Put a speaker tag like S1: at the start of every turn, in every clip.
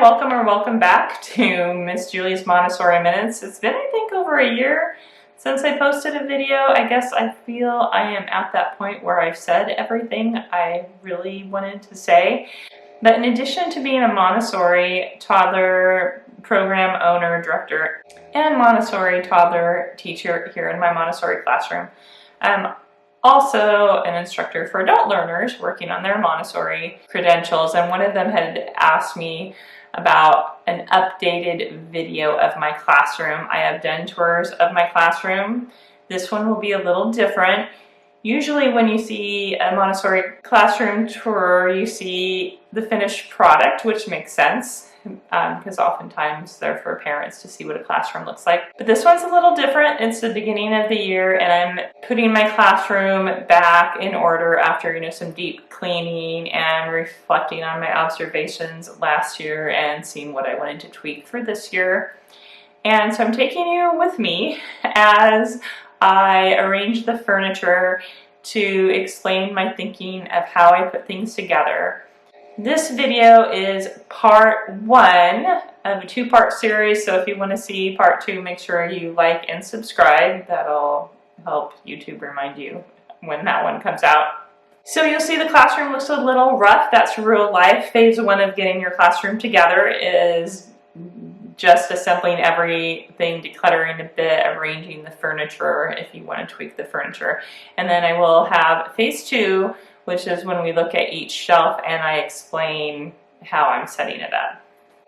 S1: welcome or welcome back to Miss Julie's Montessori Minutes. It's been, I think, over a year since I posted a video. I guess I feel I am at that point where I've said everything I really wanted to say. But in addition to being a Montessori toddler program owner, director, and Montessori toddler teacher here in my Montessori classroom, I'm also an instructor for adult learners working on their Montessori credentials, and one of them had asked me about an updated video of my classroom. I have done tours of my classroom. This one will be a little different. Usually when you see a Montessori classroom tour, you see the finished product, which makes sense because oftentimes they're for parents to see what a classroom looks like. But this one's a little different. It's the beginning of the year and I'm putting my classroom back in order after, some deep cleaning and reflecting on my observations last year and seeing what I wanted to tweak for this year. And so I'm taking you with me as I arrange the furniture to explain my thinking of how I put things together. This video is part one of a two-part series, so if you want to see part two, make sure you like and subscribe. That'll help YouTube remind you when that one comes out. So you'll see the classroom looks a little rough. That's real life. Phase one of getting your classroom together is just assembling everything, decluttering a bit, arranging the furniture if you want to tweak the furniture. And then I will have phase two, which is when we look at each shelf and I explain how I'm setting it up.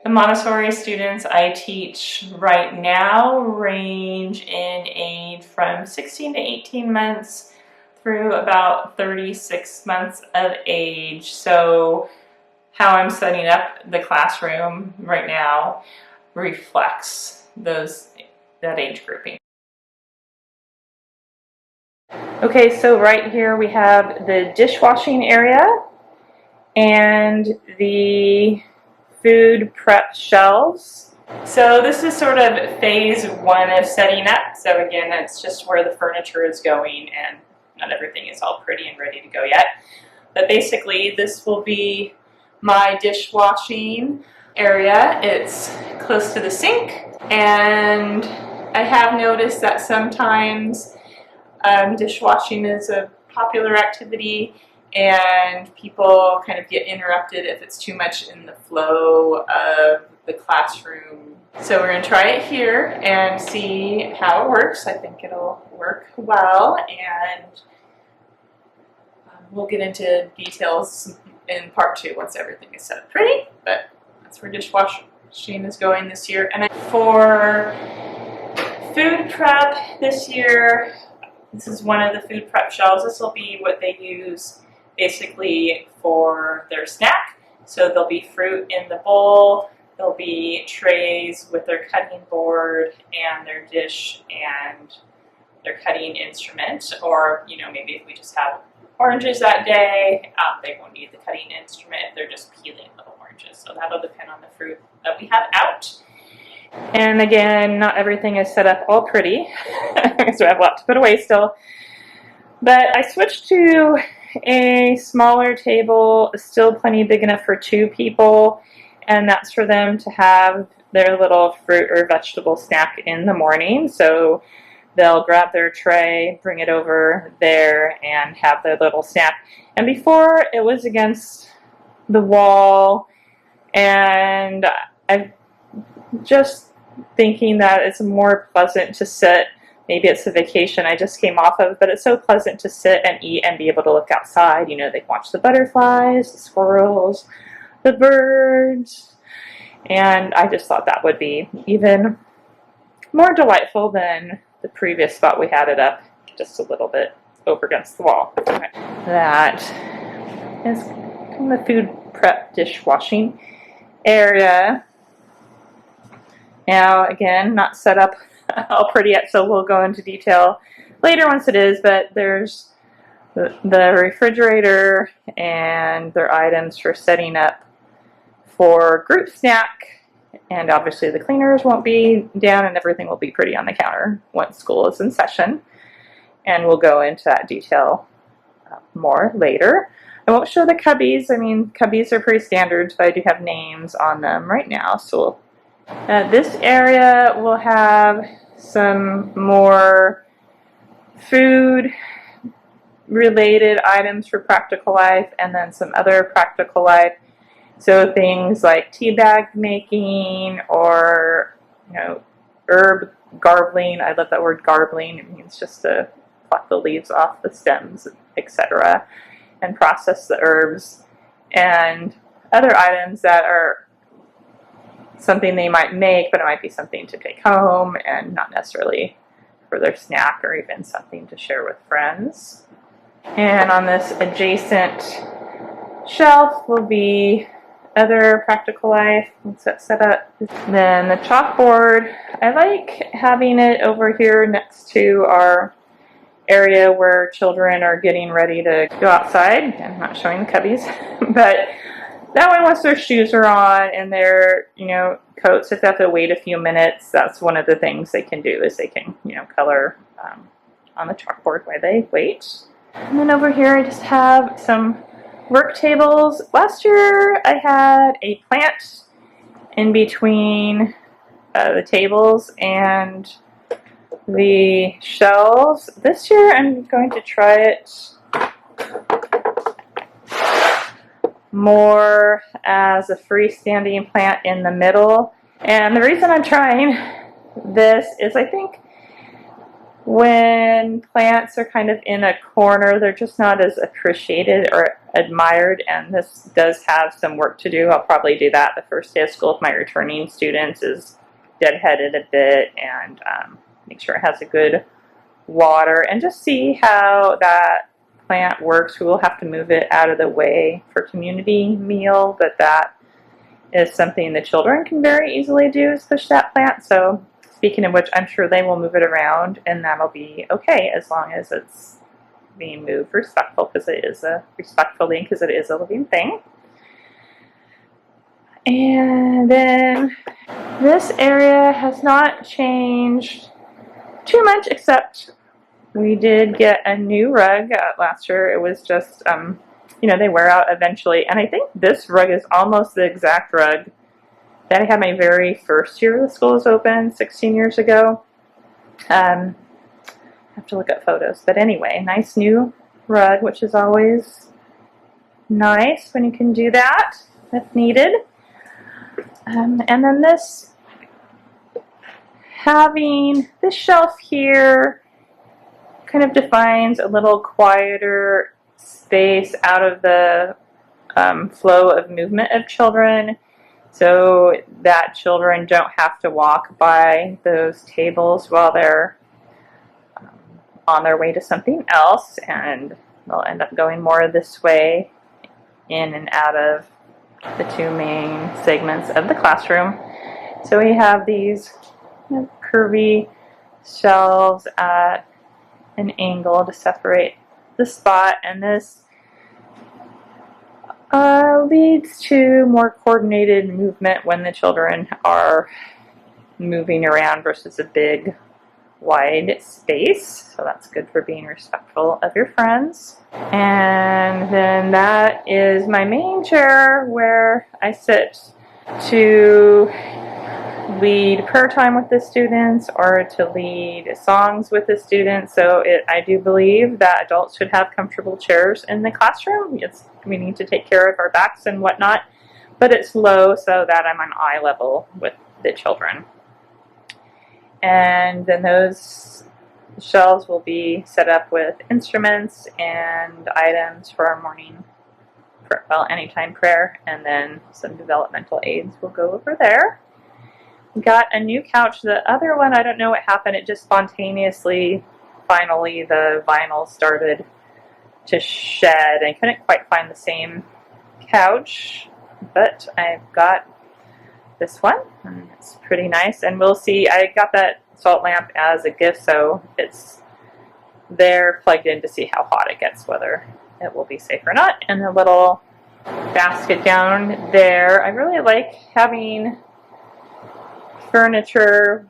S1: The Montessori students I teach right now range in age from 16 to 18 months through about 36 months of age. So how I'm setting up the classroom right now reflects that age grouping. Okay, so right here we have the dishwashing area and the food prep shelves. So this is sort of phase one of setting up. So again, that's just where the furniture is going and not everything is all pretty and ready to go yet. But basically this will be my dishwashing area. It's close to the sink, and I have noticed that sometimes dishwashing is a popular activity and people kind of get interrupted if it's too much in the flow of the classroom. So we're going to try it here and see how it works. I think it'll work well, and we'll get into details in part two once everything is set up pretty, but that's where dishwashing is going this year. And for food prep this year, this is one of the food prep shelves. This will be what they use basically for their snack. So there'll be fruit in the bowl, there'll be trays with their cutting board and their dish and their cutting instrument, or maybe if we just have oranges that day, they won't need the cutting instrument if they're just peeling little oranges. So that'll depend on the fruit that we have out. And again, not everything is set up all pretty, so I have a lot to put away still. But I switched to a smaller table, still plenty big enough for two people, and that's for them to have their little fruit or vegetable snack in the morning. So they'll grab their tray, bring it over there, and have their little snack. And before, it was against the wall, and I'm just thinking that it's more pleasant to sit. Maybe it's a vacation I just came off of, but it's so pleasant to sit and eat and be able to look outside. They can watch the butterflies, the squirrels, the birds, and I just thought that would be even more delightful than the previous spot we had it up, just a little bit over against the wall. Okay. That is kind of the food prep dishwashing area. Now, again, not set up all pretty yet, so we'll go into detail later once it is, but there's the refrigerator and their items for setting up for group snack. And obviously the cleaners won't be down and everything will be pretty on the counter once school is in session. And we'll go into that detail more later. I won't show the cubbies. I mean, cubbies are pretty standard, but I do have names on them right now. So this area will have some more food related items for practical life, and then some other practical life. So things like tea bag making, or herb garbling. I love that word garbling. It means just to pluck the leaves off the stems, etc., and process the herbs, and other items that are something they might make, but it might be something to take home and not necessarily for their snack, or even something to share with friends. And on this adjacent shelf will be other practical life. Let's set up. Then the chalkboard, I like having it over here next to our area where children are getting ready to go outside. I'm not showing the cubbies, but that way, once their shoes are on and their coats, if they have to wait a few minutes, that's one of the things they can do, is they can color on the chalkboard while they wait. And then over here I just have some work tables. Last year I had a plant in between the tables and the shelves. This year I'm going to try it more as a freestanding plant in the middle. And the reason I'm trying this is I think when plants are kind of in a corner, they're just not as appreciated or admired, and this does have some work to do. I'll probably do that the first day of school with my returning students, is deadhead it a bit and make sure it has a good water, and just see how that plant works. We will have to move it out of the way for community meal, but that is something the children can very easily do, is push that plant. So speaking of which, I'm sure they will move it around, and that'll be okay as long as it's being moved respectfully, because it is a living thing. And then this area has not changed too much, except we did get a new rug last year. It was just, they wear out eventually. And I think this rug is almost the exact rug that I had my very first year the school was open 16 years ago. I have to look at photos. But anyway, nice new rug, which is always nice when you can do that if needed. And then having this shelf here kind of defines a little quieter space out of the flow of movement of children, so that children don't have to walk by those tables while they're on their way to something else, and they'll end up going more this way in and out of the two main segments of the classroom. So we have these curvy shelves at an angle to separate the spot, and this leads to more coordinated movement when the children are moving around versus a big wide space. So that's good for being respectful of your friends. And then that is my main chair where I sit to lead prayer time with the students or to lead songs with the students. So I do believe that adults should have comfortable chairs in the classroom. We need to take care of our backs and whatnot, but it's low so that I'm on eye level with the children. And then those shelves will be set up with instruments and items for our morning, anytime prayer, and then some developmental aids will go over there. Got a new couch. The other one, I don't know what happened. It just spontaneously, finally, the vinyl started to shed. I couldn't quite find the same couch, but I've got this one, and it's pretty nice. And we'll see. I got that salt lamp as a gift, so it's there plugged in to see how hot it gets, whether it will be safe or not. And the little basket down there, I really like having furniture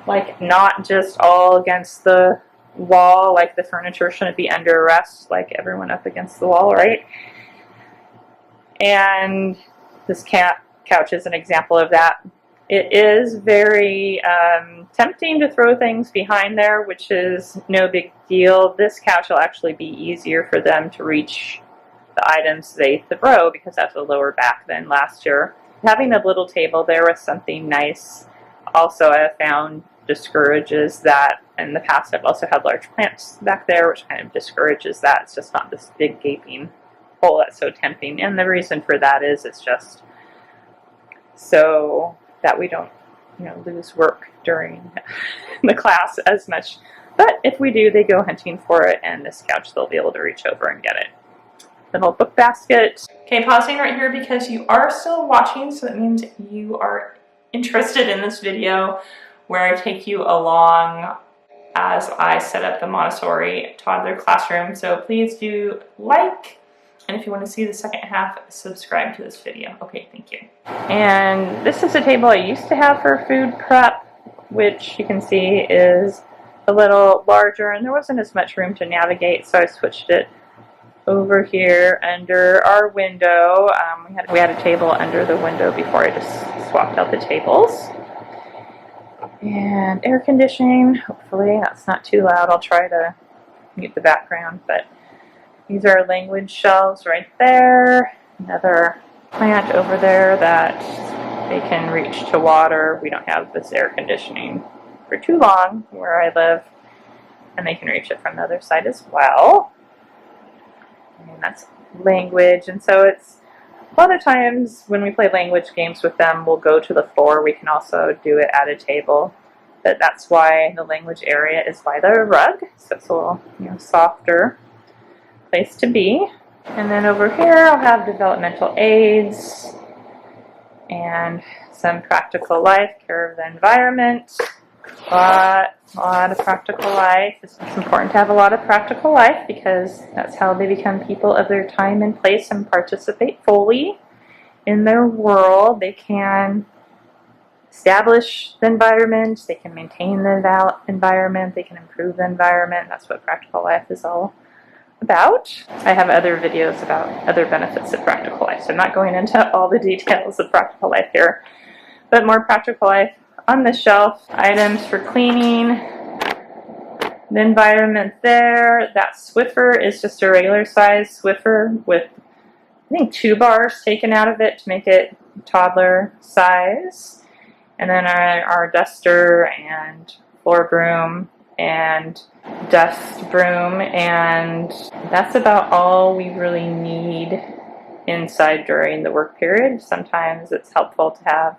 S1: like not just all against the wall, like the furniture shouldn't be under rest, like everyone up against the wall, right? And this couch is an example of that. It is very tempting to throw things behind there, which is no big deal. This couch will actually be easier for them to reach the items they throw because that's a lower back than last year. Having a little table there with something nice also I have found discourages that. In the past I've also had large plants back there, which kind of discourages that. It's just not this big gaping hole that's so tempting. And the reason for that is it's just so that we don't, lose work during the class as much. But if we do, they go hunting for it, and this couch they'll be able to reach over and get it. Little book basket. Okay, pausing right here because you are still watching, so that means you are interested in this video where I take you along as I set up the Montessori Toddler Classroom. So please do like, and if you want to see the second half, subscribe to this video. Okay, thank you. And this is a table I used to have for food prep, which you can see is a little larger, and there wasn't as much room to navigate, so I switched it over here under our window. We had a table under the window before I just swapped out the tables. And air conditioning, hopefully that's not too loud. I'll try to mute the background, but these are language shelves right there. Another plant over there that they can reach to water. We don't have this air conditioning for too long where I live, and they can reach it from the other side as well. And that's language, and so it's a lot of times when we play language games with them, we'll go to the floor. We can also do it at a table, but that's why the language area is by the rug, so it's a little softer place to be. And then over here I'll have developmental aids and some practical life, care of the environment. A lot of practical life. It's important to have a lot of practical life because that's how they become people of their time and place and participate fully in their world. They can establish the environment, they can maintain the environment, they can improve the environment. That's what practical life is all about. I have other videos about other benefits of practical life, so I'm not going into all the details of practical life here, but more practical life on the shelf. Items for cleaning, the environment there. That Swiffer is just a regular size Swiffer with I think 2 bars taken out of it to make it toddler size. And then our duster and floor broom and dust broom, and that's about all we really need inside during the work period. Sometimes it's helpful to have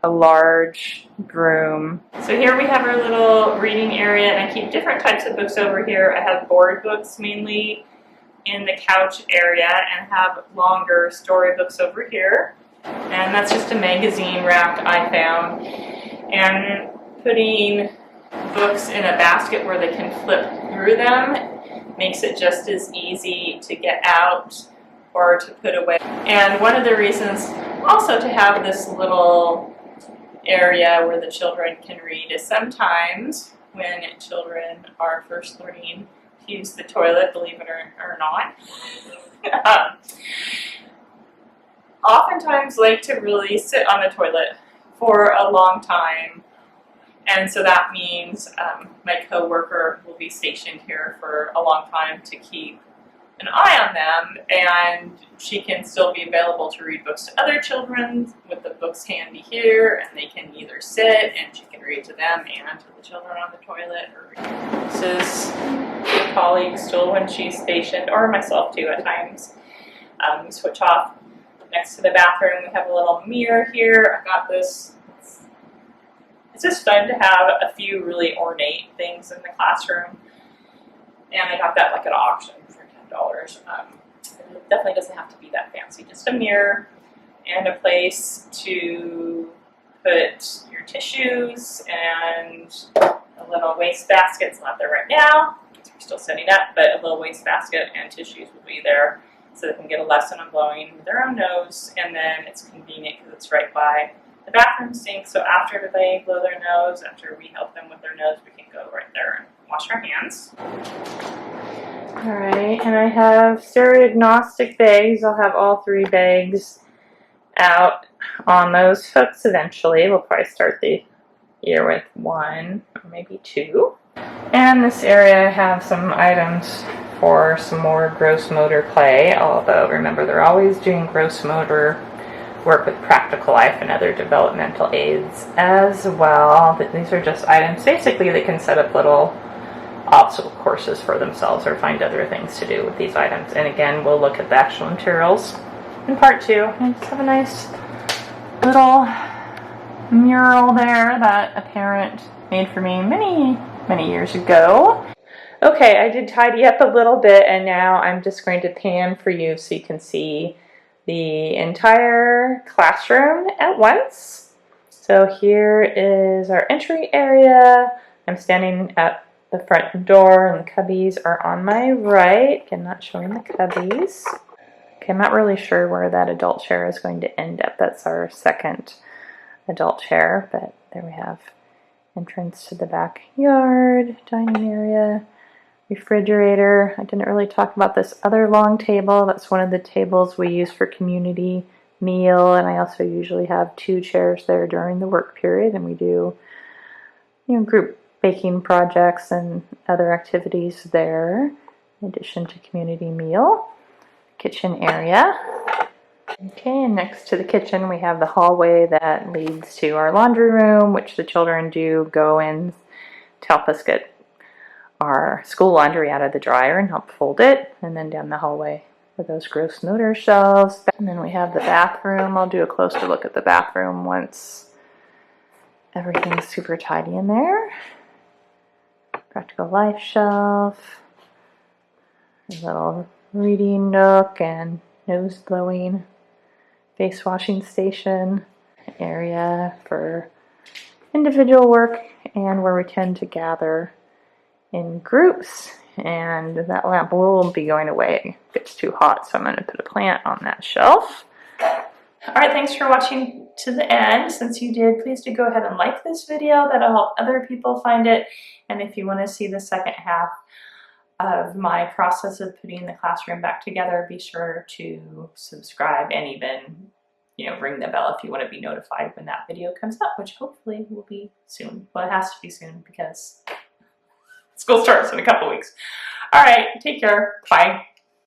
S1: a large broom. So here we have our little reading area, and I keep different types of books over here. I have board books mainly in the couch area and have longer storybooks over here. And that's just a magazine rack I found. And putting books in a basket where they can flip through them makes it just as easy to get out or to put away. And one of the reasons also to have this little area where the children can read is sometimes when children are first learning to use the toilet, believe it or not, oftentimes like to really sit on the toilet for a long time. And so that means my coworker will be stationed here for a long time to keep an eye on them, and she can still be available to read books to other children with the books handy here, and they can either sit and she can read to them and to the children on the toilet. This is a colleague's stool when she's stationed, or myself too at times. We switch off next to the bathroom. We have a little mirror here. I've got this. It's just fun to have a few really ornate things in the classroom, and I got that like at auction for $10. It definitely doesn't have to be that fancy. Just a mirror and a place to put your tissues and a little waste basket. It's not there right now because we're still setting up, but a little waste basket and tissues will be there so they can get a lesson on blowing with their own nose, and then it's convenient because it's right by the bathroom sink, so after they blow their nose, after we help them with their nose, we can go right there and wash our hands. All right, and I have stereognostic bags. I'll have all 3 bags out on those hooks eventually. We'll probably start the year with 1 or maybe 2. And this area I have some items for some more gross motor play, although remember they're always doing gross motor work with practical life and other developmental aids as well. But these are just items basically that can set up little obstacle courses for themselves or find other things to do with these items. And again, we'll look at the actual materials in part 2. I just have a nice little mural there that a parent made for me many years ago. Okay, I did tidy up a little bit, and now I'm just going to pan for you so you can see the entire classroom at once. So here is our entry area. I'm standing at the front door, and the cubbies are on my right. Again, not showing the cubbies. Okay, I'm not really sure where that adult chair is going to end up. That's our second adult chair, but there we have entrance to the backyard, dining area, refrigerator. I didn't really talk about this other long table. That's one of the tables we use for community meal, and I also usually have 2 chairs there during the work period, and we do, group baking projects and other activities there, in addition to community meal. Kitchen area. Okay, and next to the kitchen we have the hallway that leads to our laundry room, which the children do go in to help us get our school laundry out of the dryer and help fold it, and then down the hallway for those gross motor shelves. And then we have the bathroom. I'll do a closer look at the bathroom once everything's super tidy in there. Practical life shelf, a little reading nook and nose blowing face washing station, area for individual work and where we tend to gather in groups. And that lamp will be going away. It gets too hot, so I'm going to put a plant on that shelf. All right, thanks for watching to the end. Since you did, please do go ahead and like this video. That'll help other people find it. And if you want to see the second half of my process of putting the classroom back together, be sure to subscribe and even, ring the bell if you want to be notified when that video comes up, which hopefully will be soon. Well, it has to be soon because school starts in a couple weeks. All right, take care. Bye.